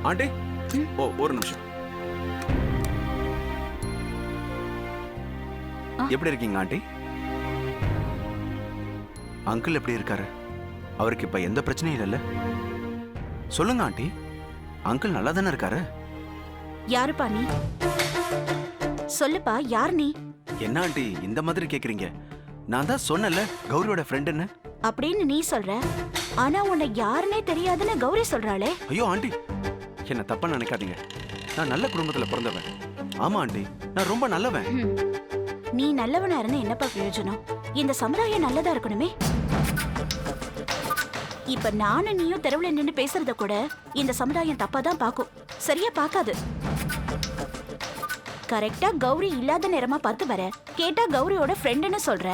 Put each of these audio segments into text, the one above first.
Aunty ஓ ஒரு நிமிஷம். எப்படி இருக்கீங்க ஆண்டி? அங்கிள் எப்படி இருக்காரு? அவருக்கு இப்ப எந்த பிரச்சனையும் இல்லைல்ல? சொல்லுங்க ஆண்டி, அங்கிள் நல்லா தானே இருக்காரு? யாருப்பா நீ? சொல்லுப்பா, யார் நீ? என்ன ஆண்டி இந்த மாதிரி கேக்குறீங்க? நான் தான் சொன்னல கௌரியோட ஃப்ரெண்டுன்னு. அப்படின்னு நீ சொல்ற, ஆனா உன்னை யாருன்னே தெரியாதுன்னு கௌரி சொல்றாளே. ஐயோ ஆண்டி, என்ன தப்பா நினைக்காதீங்க. நான் நல்ல குடும்பத்துல பிறந்தவன். ஆமா ஆண்டி, நான் ரொம்ப நல்லவன். நீ நல்லவனா இருந்தா என்னப்பா பிரயோஜனம்? இந்த சமுதாயம் நல்லதா இருக்கணுமே. இப்ப நானும் நீயும் தெருவுல நின்னு பேசுறத கூட இந்த சமுதாயம் தப்பா தான் பாக்கும், சரியா பாக்காது. கரெக்டா கௌரி இல்லாத நேரமா பார்த்து வர, கேட்டா கௌரியோட ஃப்ரெண்டுன்னு சொல்ற.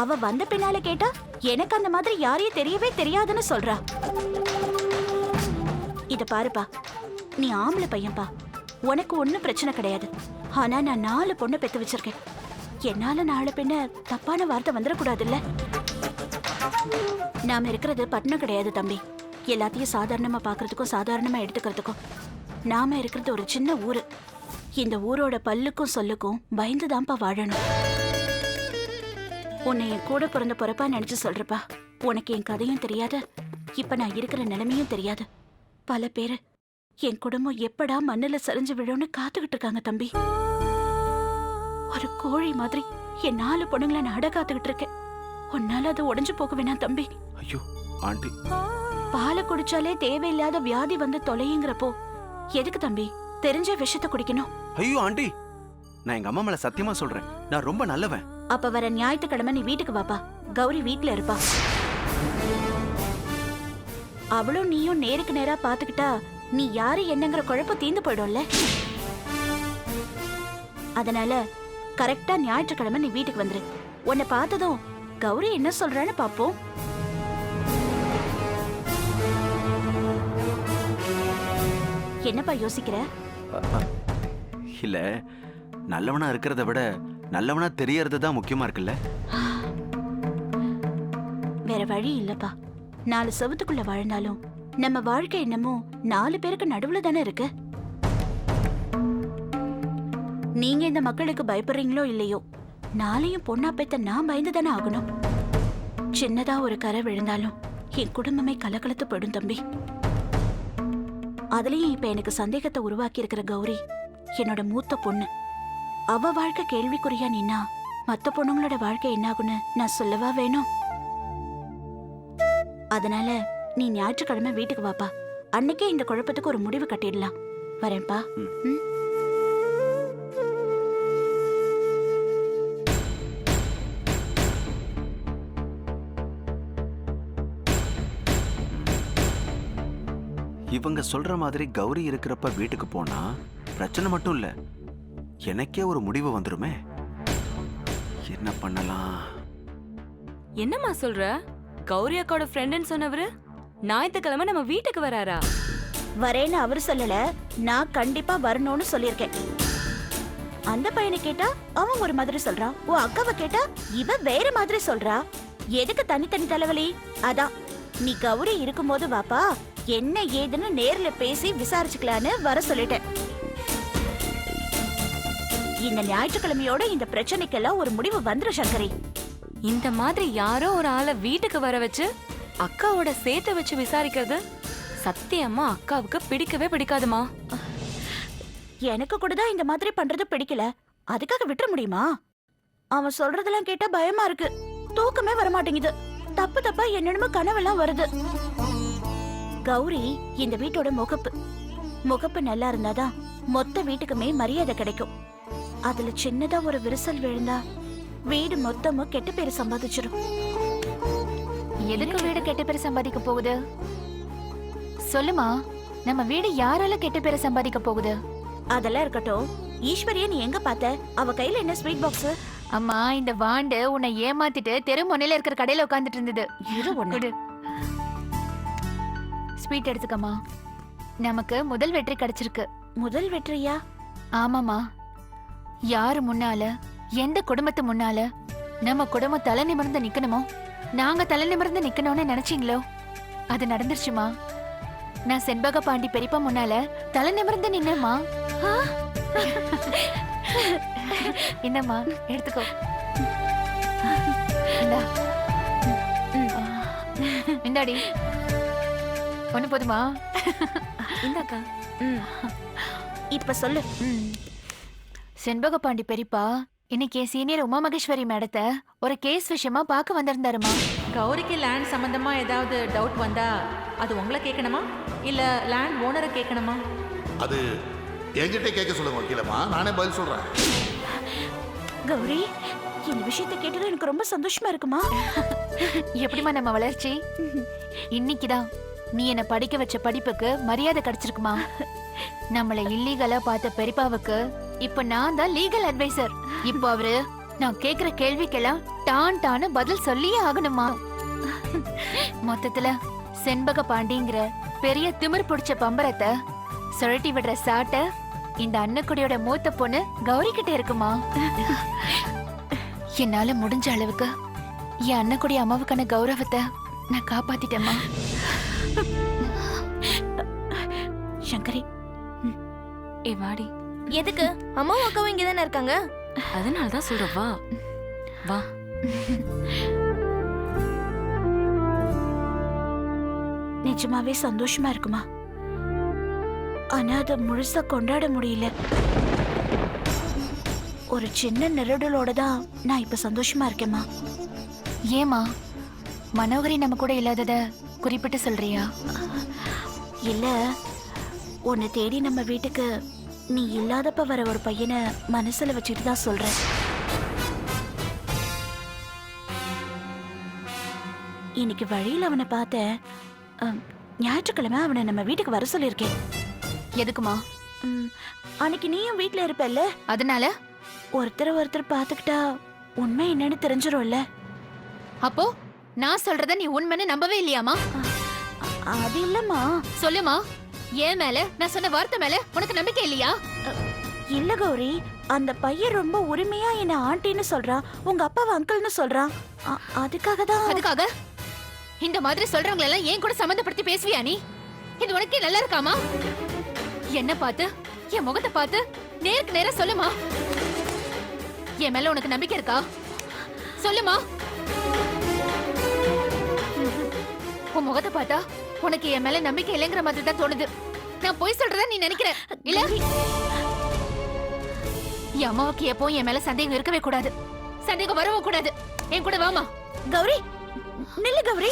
அவ வந்த பின்னால கேட்டா எனக்கு அந்த மாதிரி யாரையும் தெரியவே தெரியாதுன்னு சொல்றா. இத பாருப்பா, நீ ஆம்பளை பையன்பா, உனக்கு ஒண்ணும் பிரச்சனை கிடையாது. ஆனா நான் 4 பொண்ணை பெத்து வச்சிருக்கேன். என்னால நாளை பின்ன தப்பான வார்த்தை வந்துடக்கூடாதுல்ல. நாம இருக்கிறது பட்டணம் கிடையாது தம்பி. எல்லாத்தையும் சாதாரணமா பாக்குறதுக்கும் சாதாரணமா எடுத்துக்கிறதுக்கும். நாம இருக்கிறது ஒரு சின்ன ஊரு. இந்த ஊரோட பல்லுக்கும் சொல்லுக்கும் பயந்துதான்ப்பா வாழணும். உன்னை என் கூட பிறந்த பொறப்பா நினைச்சு சொல்றப்பா. உனக்கு என் கதையும் தெரியாது, இப்ப நான் இருக்கிற நிலைமையும் தெரியாது. பல பேரு என் குடும்பம் எப்படா மண்ணுல சரிஞ்சு விழும்னு காத்துக்கிட்டு இருக்காங்க தம்பி. ஒரு கோழி மாதிரி என் 4 பொண்ணுங்களை நான் அட காத்துக்கிட்டு இருக்கேன். உன்னால அது உடைஞ்சு போக வேணாம் தம்பி. ஐயோ ஆண்டி, பாலை குடிச்சாலே தேவையில்லாத வியாதி வந்து தொலையுங்கிறப்போ எதுக்கு தம்பி தெரிஞ்ச விஷத்தை குடிக்கணும்? ஐயோ ஆண்டி, நான் எங்க அம்மா மேல சத்தியமா சொல்றேன், நான் ரொம்ப நல்லவன். அப்ப வர ஞாயிற்றுக்கிழமை நீ வீட்டுக்கு வாப்பா. கௌரி வீட்டுல இருப்பா. அவளும் நீயும் நேருக்கு நேரா பாத்துக்கிட்டா நீ யாரு என்னங்கிற குழப்பம் தீந்து போயிடும்ல. அதனால கரெக்டா ஞாயிற்றுக்கிழமை நீ வீட்டுக்கு வந்துரு. உன்னை பார்த்ததும் கௌரி என்ன சொல்றான்னு பாப்போம். என்னப்பா யோசிக்கிற? இல்ல, நல்லவனா இருக்கிறத விட நல்லவனா தெரியறது தான் முக்கியமா இருக்குல்ல. வேற வழி இல்லப்பா. 4 செவத்துக்குள்ள வாழ்ந்தாலும் நம்ம வாழ்க்கை என்னமோ 4 பேருக்கு நடுவுல தானே இருக்கு. நீங்க இந்த மக்களுக்கு பயப்படுறீங்களோ இல்லையோ, நாளையும் பொண்ணா பெத்த நான் பயந்து தானே ஆகணும். சின்னதா ஒரு கரை விழுந்தாலும் என் குடும்பமே கலகலத்து போயிடும் தம்பி. அதுலயும் இப்ப எனக்கு சந்தேகத்தை உருவாக்கி இருக்கிற கௌரி என்னோட மூத்த பொண்ணு. அவ வாழ்க்கை கேள்விக்குறியா நின்னா மத்த பொண்ணுங்களோட வாழ்க்கை என்னாகுன்னு நான் சொல்லவா வேணும்? அதனால நீ ஞாயிற்றுக்கிழமை வீட்டுக்கு வாப்பா. அன்னைக்கே இந்த குழப்பத்துக்கு ஒரு முடிவு கட்டிடலாம். வரேன்ப்பா. இவங்க சொல்ற மாதிரி கௌரி இருக்கிறப்ப வீட்டுக்கு போனா பிரச்சனை மட்டும் இல்ல, எனக்கே ஒரு முடிவு வந்துருமே. என்ன பண்ணலாம்? என்னம்மா சொல்ற? கௌரி அக்காவோட ஃப்ரெண்டுன்னு சொன்னவரு ஞாயிற்றுக்கிழமை நம்ம வீட்டுக்கு வராரா? வரேன்னு அவரு சொல்லல, நான் கண்டிப்பா வரணும்னு சொல்லியிருக்கேன். அந்த பையனை கேட்டா அவன் ஒரு மாதிரி சொல்றான், உன் அக்காவை கேட்டா இவ வேற மாதிரி சொல்றா. எதுக்கு தனித்தனி தலைவலி? அதான் நீ கௌரி இருக்கும்போது வாப்பா, என்ன ஏதுன்னு நேர்ல பேசி விசாரிச்சுக்கலான்னு வர சொல்லிட்டேன். இந்த ஞாயிற்றுக்கிழமையோட இந்த பிரச்சனைக்கெல்லாம் ஒரு முடிவு வந்துரும் சங்கரி. இந்த மாதிரி யாரோ ஒரு ஆளை வீட்டுக்கு வர வச்சு அக்காவோட சேர்த்து வச்சு விசாரிக்கிறது சத்தியமா அக்காவுக்கு பிடிக்கவே பிடிக்காதுமா. எனக்கு கூட தான் இந்த மாதிரி பண்றது பிடிக்கல, அதுக்காக விட்டுற முடியுமா? அவன் சொல்றதெல்லாம் கேட்டா பயமா இருக்கு, தூக்கமே வர மாட்டேங்குது. தப்பு தப்பா என்னென்னமோ கனவெல்லாம் வருது. கௌரி இந்த வீட்டோட முகப்பு நல்லா இருந்தாதான் மொத்த வீட்டுக்குமே மரியாதை கிடைக்கும். அதுல சின்னதா ஒரு விரிசல் விழுந்தா வீடு மொத்தமும் கெட்ட பேரு சம்பாதிச்சிடும். எதுக்கு வீடு கெட்ட பேரு சம்பாதிக்க போகுது? சொல்லுமா, நம்ம வீடு யாரால கெட்ட பேரு சம்பாதிக்க போகுது? அதெல்லாம் இருக்கட்டும், ஈஸ்வரியா நீ எங்க பார்த்த? அவ கையில என்ன ஸ்வீட் பாக்ஸ்? அம்மா, இந்த வாண்டு உன்னை ஏமாத்திட்டு தெரு முனையில இருக்கிற கடையில உட்கார்ந்துட்டு இருந்தது. ஸ்வீட் எடுத்துக்கம்மா. நமக்கு முதல் வெற்றி கிடைச்சிருக்கு. முதல் வெற்றியா? ஆமாமா. யாரு முன்னால, எந்த குடும்பத்து முன்னால நம்ம குடும்பம் தலை நிமிர்ந்து நிக்கணுமோ, நாங்க தலை நிமிர்ந்து நிக்கணும்னு நினைச்சீங்களோ அது நடந்துருச்சுமா. நான் செண்பக பாண்டி பெரியப்பா முன்னால தலை நிமிர்ந்து நின்னேம்மா. என்னம்மா எடுத்துக்கோ. இந்தா. இந்தாடி. ஒண்ணு போதுமா? இந்தாக்கா. இப்ப சொல்லு. செண்பக பாண்டி பெரியப்பா இன்னைக்கு என் சீனியர் உமா மகேஸ்வரி மேடத்தை ஒரு கேஸ் விஷயமா பார்க்க வந்திருந்தாருமா. கௌரிக்கு லேண்ட் சம்பந்தமா ஏதாவது டவுட் வந்தா அது உங்களை கேட்கணுமா இல்ல லேண்ட் ஓனரை கேட்கணுமா? அது என்கிட்ட கேட்க சொல்லுங்க வக்கீலம்மா, நானே பதில் சொல்றேன். கௌரி, இந்த விஷயத்தை கேட்டது எனக்கு ரொம்ப சந்தோஷமா இருக்குமா. எப்படிமா நம்ம வளர்ச்சி? இன்னைக்குதான் நீ என்ன படிக்க வச்ச படிப்புக்கு மரியாதை கிடைச்சிருக்குமா. நம்மளை இல்லீகலா பார்த்த பெரியப்பாவுக்கு இப்ப நான் தான் லீகல் அட்வைசர். இப்போ அவரு நான் கேக்குற கேள்விக்கெல்லாம் டான்னு பதில் சொல்லியே ஆகணுமா. மொத்தத்துல செண்பக பாண்டிங்கிற பெரிய திமிர் பிடிச்ச பம்பரத்தை சுழட்டி விடுற சாட்ட இந்த அன்னக்குடியோட மூத்த பொண்ணு கௌரி கிட்ட இருக்குமா. என்னால முடிஞ்ச அளவுக்கு என் அன்னக்குடி அம்மாவுக்கான கௌரவத்தை நான் காப்பாத்திட்டேம்மா. சங்கரி, ஏ வாடி. எதுக்கு? அம்மாவும் அக்காவும் இங்க தானே இருக்காங்க. அதனாலதான் சொல்றேன், வா வா. நிஜமாவே சந்தோஷமா இருக்குமா. ஆனா அதை முழுசா கொண்டாட முடியல. ஒரு சின்ன நெருடலோட தான் நான் இப்ப சந்தோஷமா இருக்கேம்மா. ஏமா மனோகரி நம்ம கூட இல்லாதத குறிப்பிட்டு சொல்றியா? இல்ல, உன்னை தேடி நம்ம வீட்டுக்கு நீ இல்லாதப்ப வர ஒரு பையனை மனசுல வச்சுட்டு தான் சொல்றேன். இன்னைக்கு வழியில அவனை பார்த்தேன். ஞாயிற்றுக்கிழமை அவனை நம்ம வீட்டுக்கு வர சொல்லியிருக்கேன். எதுக்குமா? அன்னைக்கு நீயும் வீட்டுல இருப்பல்ல, அதனால ஒருத்தர் பாத்துக்கிட்டா உண்மை என்னன்னு தெரிஞ்சிரும்ல. அப்போ நான் சொல்றத நீ உண்மைன்னு நம்பவே இல்லையாமா? அது இல்லம்மா. சொல்லுமா, ஏன் மேல நான் சொன்ன வார்த்தை மேல உனக்கு நம்பிக்கை இல்லையா? இல்ல கௌரி, அந்த பையன் ரொம்ப உரிமையா என்ன ஆண்டின்னு சொல்றான், உங்க அப்பாவை அங்கிள்னு சொல்றான். அதுக்காக தான். அதுக்காக இந்த மாதிரி சொல்றவங்க எல்லாம் ஏன் கூட சம்பந்தப்படுத்தி பேசுவியா நீ? இது உனக்கே நல்லா இருக்காமா? என்ன பார்த்து, என் முகத்தை பார்த்து நேருக்கு நேரா சொல்லுமா. என் மேல உனக்கு நம்பிக்கை இருக்கா? சொல்லுமா. உன் முகத்தை பார்த்தா உனக்கு என் மேல நம்பிக்கை இல்லைங்கிற மாதிரி தான் தோணுது. நான் போய் சொல்றதா நீ நினைக்கிற இல்ல? என் அம்மாவுக்கு எப்போ என் மேல சந்தேகம் இருக்கவே கூடாது, சந்தேகம் வரவும் கூடாது. என் கூட வாமா. கௌரி, நில்லு கௌரி.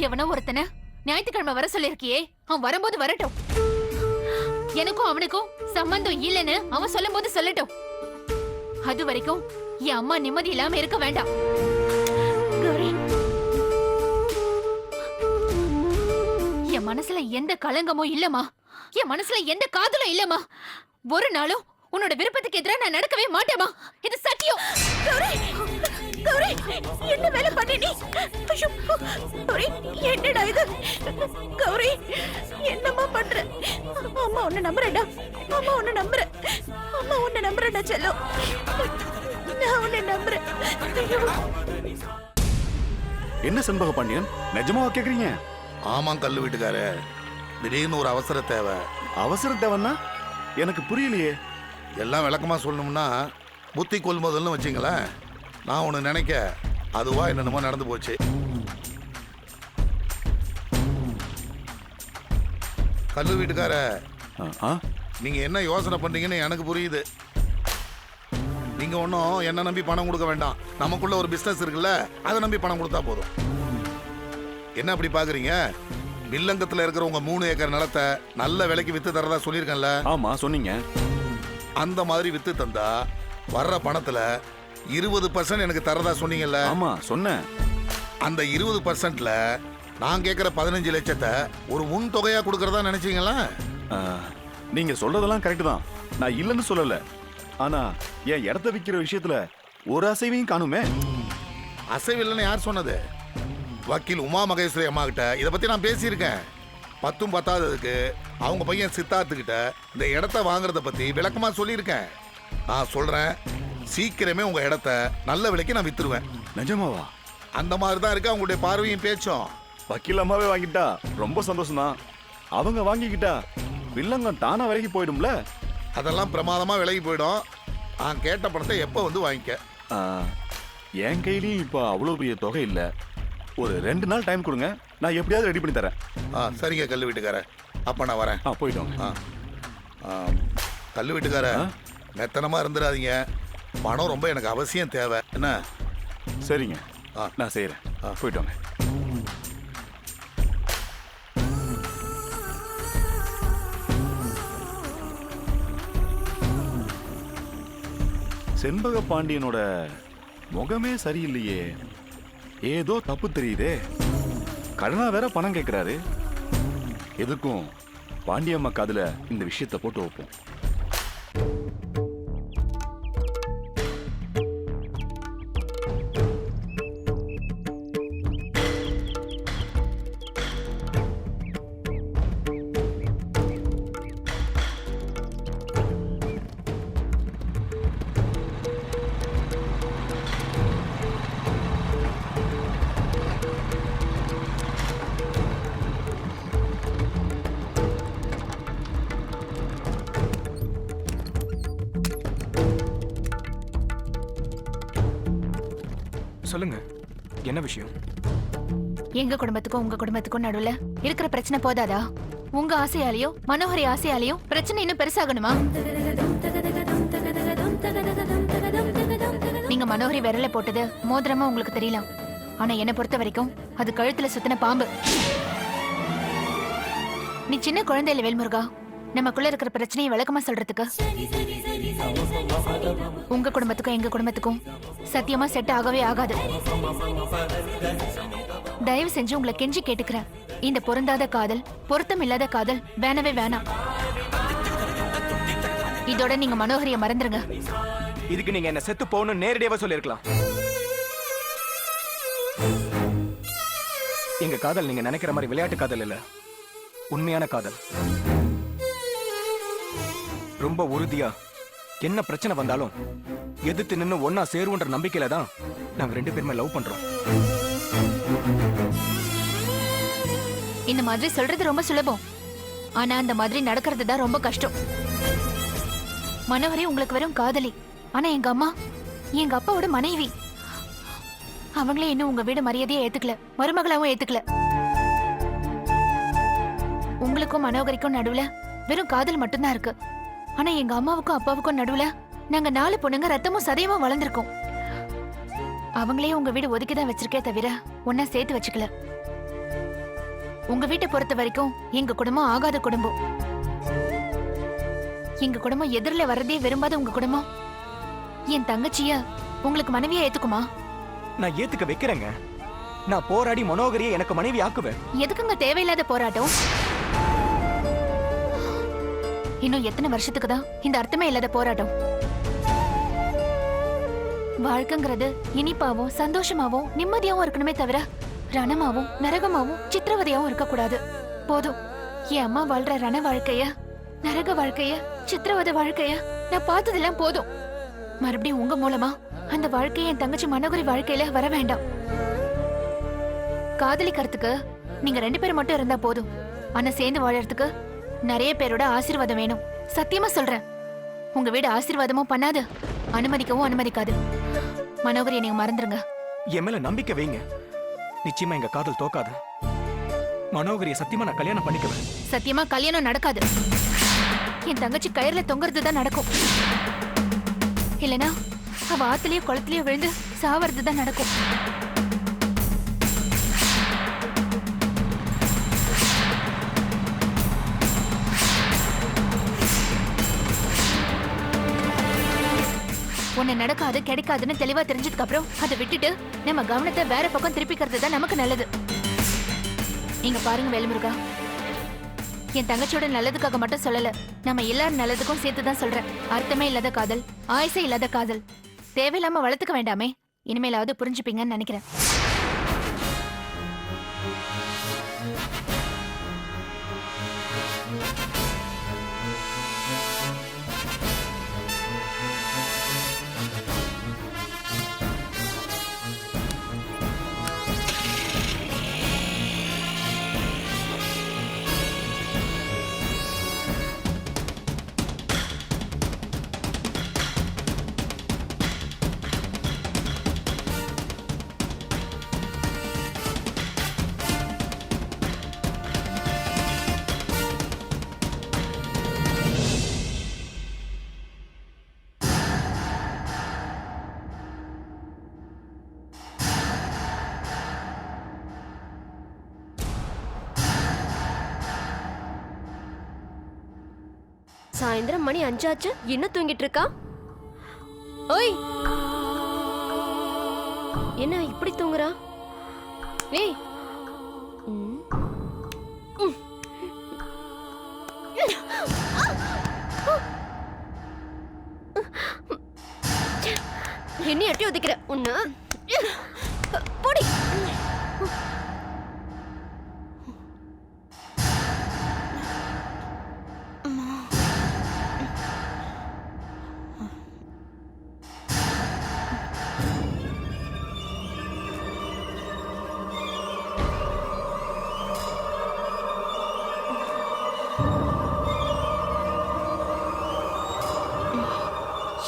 எவனோ ஒருத்தனை ஞாயிற்றுக்கிழமை வர சொல்லிருக்கியே, அவன் வரும்போது வரட்டும். எனக்கும் அவனுக்கும் சம்பந்தம் இல்லைன்னு அவன் சொல்லும் போது சொல்லட்டும். அது வரைக்கும் என் அம்மா நிம்மதி இல்லாம இருக்க வேண்டாம். கௌரி, என் மனசுல எந்த கலங்கமும் இல்லம்மா, என் மனசுல எந்த காதலும் இல்லம்மா. ஒரு நாளும் உன்னோட விருப்பத்துக்கு எதிராக நான் நடக்கவே மாட்டேமா. இது சத்தியம். கௌரி, கௌரி, என்ன வேலை பண்ணி நீ? ஐயோ, கௌரி, என்னடா இது? கௌரி, என்னம்மா பண்ற? அம்மா உன்னை நம்புறேன்டா, அம்மா உன்னை நம்புறேன், அம்மா உன்னை நம்புறேன்டா செல்லம், நான் உன்னை நம்புறேன். ஐயோ. என்ன செண்பக பாண்டியன், நிஜமாவா கேக்குறீங்க? ஆமாம் கல்லு வீட்டுக்காரு, திடீர்னு ஒரு அவசர தேவை. அவசர தேவைன்னா எனக்கு புரியலையே. எல்லாம் விளக்கமா சொல்லணும்னா புத்தி கொள்முதல்னு வச்சிங்களேன். நான் ஒன்று நினைக்க அதுவா என்னென்னமோ நடந்து போச்சு. கல்லு வீட்டுக்கார, நீங்க என்ன யோசனை பண்றீங்கன்னு எனக்கு புரியுது. நீங்க ஒன்றும் என்ன நம்பி பணம் கொடுக்க வேண்டாம். நமக்குள்ள ஒரு பிசினஸ் இருக்குல்ல, அதை நம்பி பணம் கொடுத்தா போதும். என்ன அப்படி பாக்குறீங்க? வில்லங்கத்துல இருக்கிற உங்க 3 ஏக்கர் நிலத்தை நல்ல விலைக்கு வித்து தரதா சொல்லியிருக்கேன்ல? ஆமா சொன்னீங்க. அந்த மாதிரி வித்து தந்தா வர்ற பணத்துல 20% எனக்கு தரதா சொன்னீங்கல்ல? ஆமா சொன்னேன். அந்த 20%ல நான் கேட்கிற 15 லட்சத்தை ஒரு முன் தொகையா கொடுக்கறதா நினைச்சீங்களா? நீங்க சொல்றதெல்லாம் கரெக்ட் தான், நான் இல்லைன்னு சொல்லல. ஆனா என் இடத்த விற்கிற விஷயத்துல ஒரு அசைவையும் காணுமே. அசைவில்லைன்னு யார் சொன்னது? வக்கீல் உமா மகேஸ்வரி அம்மா கிட்ட இதை பத்தி நான் பேசியிருக்கேன். 10 பத்தாததுக்கு அவங்க பையன் சித்தார்த்துக்கிட்ட இந்த இடத்த வாங்குறத பத்தி விளக்கமா சொல்லியிருக்கேன். நான் சொல்றேன், சீக்கிரமே உங்க இடத்த நல்ல விலைக்கு நான் வித்துருவேன். நிஜமாவா? அந்த மாதிரி தான் இருக்கு அவங்களுடைய பார்வையும் பேச்சும். வக்கீல் அம்மாவே வாங்கிட்டா ரொம்ப சந்தோஷம் தான். அவங்க வாங்கிக்கிட்டா வில்லங்கம் தானா விலகி போயிடும்ல. அதெல்லாம் பிரமாதமா விலகி போயிடும். நான் கேட்ட பணத்தை எப்போ வந்து வாங்கிக்க. ஆ, என் கையிலயும் இப்போ அவ்வளோ பெரிய தொகை இல்லை. ஒரு 2 நாள் டைம் கொடுங்க, நான் எப்படியாவது ரெடி பண்ணி தரேன். சரிங்க கல்லு வீட்டுக்கார, அப்ப நான் வரேன். போயிட்டோங்க. கல்லு வீட்டுக்கார, மெத்தனமா இருந்துடாதீங்க. பணம் ரொம்ப எனக்கு அவசியம் தேவை. என்ன? சரிங்க, நான் செய்யறேன். போயிட்டோங்க. செண்பக பாண்டியனோட முகமே சரியில்லையே, ஏதோ தப்பு தெரியுதே. கடனா வேற பணம் கேட்கிறாரு. எதுக்கும் பாண்டியம்மா காதுல இந்த விஷயத்தை போட்டு வைப்போம். சொல்லுங்க, என்ன விஷயம்? எங்க குடும்பத்துக்கும் உங்க குடும்பத்துக்கும் நடுவுல இருக்கிற பிரச்சனை போதாதா? உங்க ஆசையாலையோ மனோகரி ஆசையாலையோ பிரச்சனை இன்னும் பெருசாகணுமா? நீங்க மனோகரி விரல போட்டது மோதிரமா உங்களுக்கு தெரியலாம். ஆனா என்ன பொறுத்த வரைக்கும் அது கழுத்துல சுத்தின பாம்பு. நீ சின்ன குழந்தை இல்ல வேல்முருகா, நமக்குள்ள இருக்கிற பிரச்சனையை விளக்கமா சொல்றதுக்கு. உங்க குடும்பத்துக்கும் எங்க குடும்பத்துக்கும் சத்தியமா செட் ஆகவே ஆகாது. தயவு செஞ்சு உங்களை கெஞ்சி கேட்டுக்கிறேன், இந்த பொருந்தாத காதல், பொருத்தம் இல்லாத காதல் வேணவே வேணாம். இதோட நீங்க மனோகரிய மறந்துருங்க. இதுக்கு நீங்க என்ன செத்து போகணும் நேரடியாவே சொல்லிருக்கலாம். எங்க காதல் நீங்க நினைக்கிற மாதிரி விளையாட்டு காதல் இல்ல, உண்மையான காதல். ரொம்ப உறுதியா என்ன பிரச்சனை வந்தாலும் எதிர்த்து நின்னு ஒன்னா சேருன்ற நம்பிக்கையில தான் நாங்க 2 பேருமே லவ் பண்றோம். இந்த மாதிரி சொல்றது ரொம்ப சுலபம், ஆனா அந்த மாதிரி நடக்கிறது தான் ரொம்ப கஷ்டம். மனோகரி உங்களுக்கு வெறும் காதலி, ஆனா எங்க அம்மா எங்க அப்பாவோட மனைவி. அவங்களே இன்னும் உங்க வீடு மரியாதையை ஏத்துக்கல, மருமகளாவும் ஏத்துக்கல. உங்களுக்கும் மனோகரிக்கும் நடுவுல வெறும் காதல் மட்டும்தான் இருக்கு. ஆனா எங்க அம்மாவுக்கும் அப்பாவுக்கும் நடுவுல நாங்க 4 பொண்ணுங்க ரத்தமும் சதையமும் வளர்ந்துருக்கோம். அவங்களே உங்க வீடு ஒதுக்கிதான் வச்சிருக்கே தவிர ஒன்னா சேர்த்து வச்சுக்கல. உங்க வீட்டை பொறுத்த வரைக்கும் எங்க குடும்பம் ஆகாத குடும்பம். எங்க குடும்பம் எதிரில வர்றதே விரும்பாத உங்க குடும்பம் என் தங்கச்சிய உங்களுக்கு மனைவியா ஏத்துக்குமா? நான் ஏத்துக்க வைக்கிறேங்க. நான் போராடி மனோகரியை எனக்கு மனைவி ஆக்குவேன். எதுக்குங்க தேவையில்லாத போராட்டம்? இன்னும் எத்தனை வருஷத்துக்கு தான் இந்த அர்த்தமே இல்லாத போராட்டம்? வாழ்க்கைங்கிறது இனிப்பாவும் சந்தோஷமாவும் நிம்மதியாவும் இருக்கணுமே தவிர ரணமாவும் நரகமாவும் சித்திரவதையாவும் இருக்கக்கூடாது. போதும், என் அம்மா வாழ்ற ரண வாழ்க்கைய, நரக வாழ்க்கைய, சித்திரவதை வாழ்க்கைய நான் பார்த்ததெல்லாம் போதும். மறுபடியும் உங்க மூலமா அந்த வாழ்க்கைய என் தங்கச்சி மனோகரி வாழ்க்கையில வர வேண்டாம். காதலிக்கிறதுக்கு நீங்க 2 பேர் மட்டும் இருந்தா போதும். ஆனா சேர்ந்து வாழறதுக்கு நிறைய பேரோட ஆசீர்வாதம் வேணும். சத்தியமா சொல்றேன், உங்க வீடு ஆசீர்வாதமும் பண்ணாது, அனுமதிக்கவும் அனுமதிக்காது. மனோகரியை நீங்க மறந்துருங்க. என் மேல நம்பிக்கை வைங்க, நிச்சயமா எங்க காதல் தோக்காது. மனோகரியை சத்தியமா நான் கல்யாணம் பண்ணிக்குவேன். சத்தியமா கல்யாணம் நடக்காது. என் தங்கச்சி கயிறுல தொங்குறது தான் நடக்கும். இல்லனா அவ ஆத்துலயோ குளத்திலயோ விழுந்து சாவறது தான் நடக்கும். ஒண்ணு நடக்காது கிடைக்காதுன்னு தெளிவா தெரிஞ்சதுக்கு அப்புறம் அதை விட்டுட்டு நம்ம கவனத்தை வேற பக்கம் திருப்பிக்கிறது தான் நமக்கு நல்லது. நீங்க பாருங்க வேலுமுருகா, என் தங்கச்சியோட நல்லதுக்காக மட்டும் சொல்லல, நம்ம எல்லாரும் நல்லதுக்கும் சேர்த்துதான் சொல்றேன். அர்த்தமே இல்லாத காதல், ஆயுசே இல்லாத காதல் தேவையில்லாம வளர்த்துக்க வேண்டாமே. இனிமேலாவது புரிஞ்சுப்பீங்கன்னு நினைக்கிறேன். சாயந்தரம் மணி 5 ஆச்சு, இன்னும் தூங்கிட்டு இருக்கா? ஓய், என்ன இப்படி தூங்குறா? ஏய், என்ன எட்டி ஒதுக்கிற உன்ன? போடி.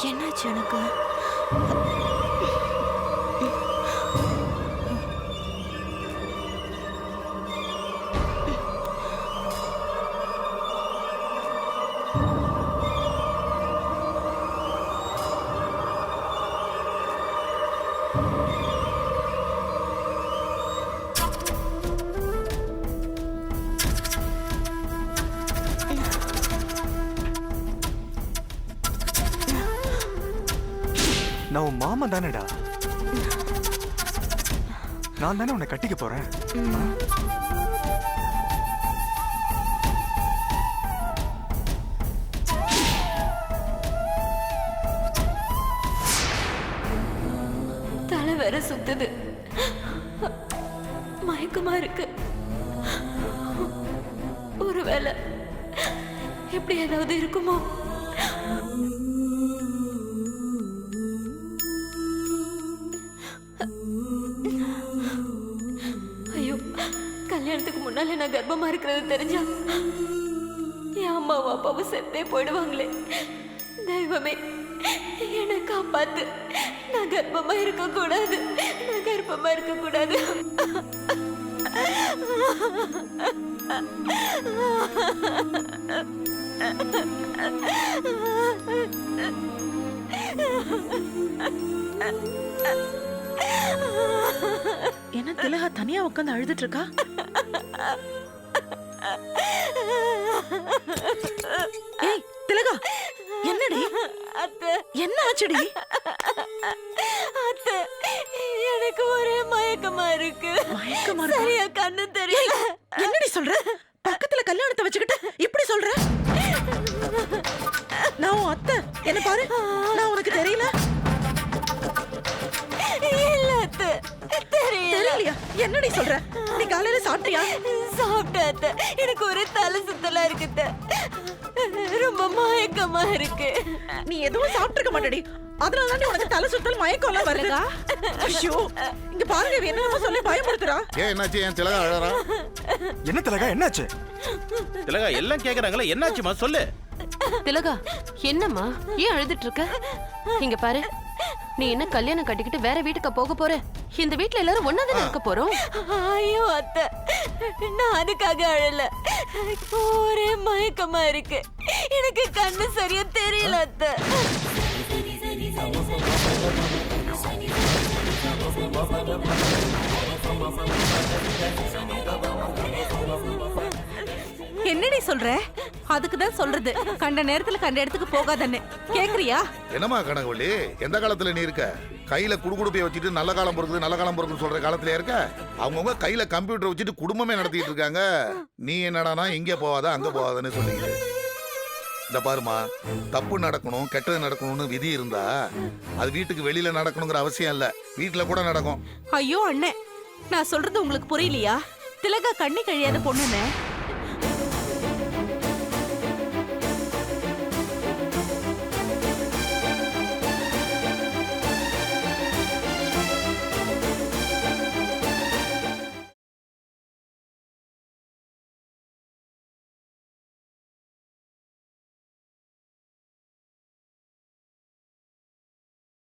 என்னாச்சு எனக்கு? நான் உன் மாமா தானேடா. நான் தானே உன்னை கட்டிக்க போறேன். தலை வேற சுத்துது, மயக்கமா இருக்கு. ஒருவேளை எப்படி ஏதாவது இருக்குமோ? ஐயோ, கல்யாணத்துக்கு முன்னாலே நான் கர்ப்பமா இருக்கிறது தெரிஞ்சா என் அம்மாவும் அப்பாவும் செத்தே போயிடுவாங்களே. தெய்வமே, என்னை காப்பாத்து. நான் கர்ப்பமா இருக்க கூடாது, நான் கர்ப்பமா இருக்க கூடாது. என்ன திலகா தனியா உட்காந்து அழுதுட்டு இருக்கா? ஏய் திலகா, என்னடி? அத்தை, என்ன ஆச்சுடி? அத்தை, எனக்கு ஒரே மயக்கமா இருக்கு. மயக்கமா இருக்கா? சரியா கண்ணு தெரியல. என்னடி சொல்ற? பக்கத்துல கல்யாணத்தை வச்சுக்கிட்டு இப்படி சொல்ற? நான் உன் அத்தை, என்ன பாரு, நான் உனக்கு தெரியல. இல்ல அத்தை, தெரியலையா? என்னடி சொல்ற? நீ காலையில சாப்பிட்டியா? சாப்பிட்டேன் அத்தை. எனக்கு ஒரே தலை சுத்தலா இருக்கு அத்தை. ரொம்ப மயக்கமா இருக்கு. நீ எதுவும் சாப்பிட்டிருக்க மாட்டடி, அதனால தான் உனக்கு தலை சுத்தல் மயக்கம் எல்லாம் வருதா? ஐயோ, இங்க பாருங்க, இவ என்னமோ சொல்லி பயமுறுத்துறா. ஏன் என்னாச்சு? என் திலகா அழறா? என்ன திலகா, என்னாச்சு? திலகா எல்லாம் கேக்குறாங்களே, என்னாச்சுமா சொல்லு. திலகா, என்னம்மா ஏன் அழுதுட்டு இருக்க? இங்க பாரு, நீ என்ன கல்யாணம் கட்டிக்கிட்டு வேற வீட்டுக்கு போக போற? இந்த வீட்ல எல்லாரும் ஒன்னாதானே இருக்க போறோம். ஐயோ அத்தை, நான் அதுக்காக அழல. ஒரே மயக்கமா இருக்கு. எனக்கு கண்ணு சரியா தெரியல அத்தை. என்னடி சொல்ற? அதுக்கு தான் சொல்றது, கண்ட நேரத்துல கண்ட இடத்துக்கு போகாதன்னு. கேக்குறியா? என்னம்மா கனகவள்ளி, எந்த காலத்துல நீ இருக்க? கையில குடுகுடுப்பைய வச்சுட்டு நல்ல காலம் பொறுக்குது நல்ல காலம் பொறுக்குன்னு சொல்ற காலத்துல இருக்க? அவங்கவுங்க கையில கம்ப்யூட்டர் வச்சுட்டு குடும்பமே நடத்திட்டு இருக்காங்க. நீ என்னடானா இங்க போவாத அங்க போவாதன்னு சொல்லிக்கிட்டு. இந்த பாருமா, தப்பு நடக்கணும் கெட்டது நடக்கணும்னு விதி இருந்தா அது வீட்டுக்கு வெளியில நடக்கணுங்கிற அவசியம் இல்ல, வீட்டுல கூட நடக்கும். ஐயோ அண்ணே, நான் சொல்றது உங்களுக்கு புரியலையா? திலகா கண்ணி கழியாத பொண்ணுன்னு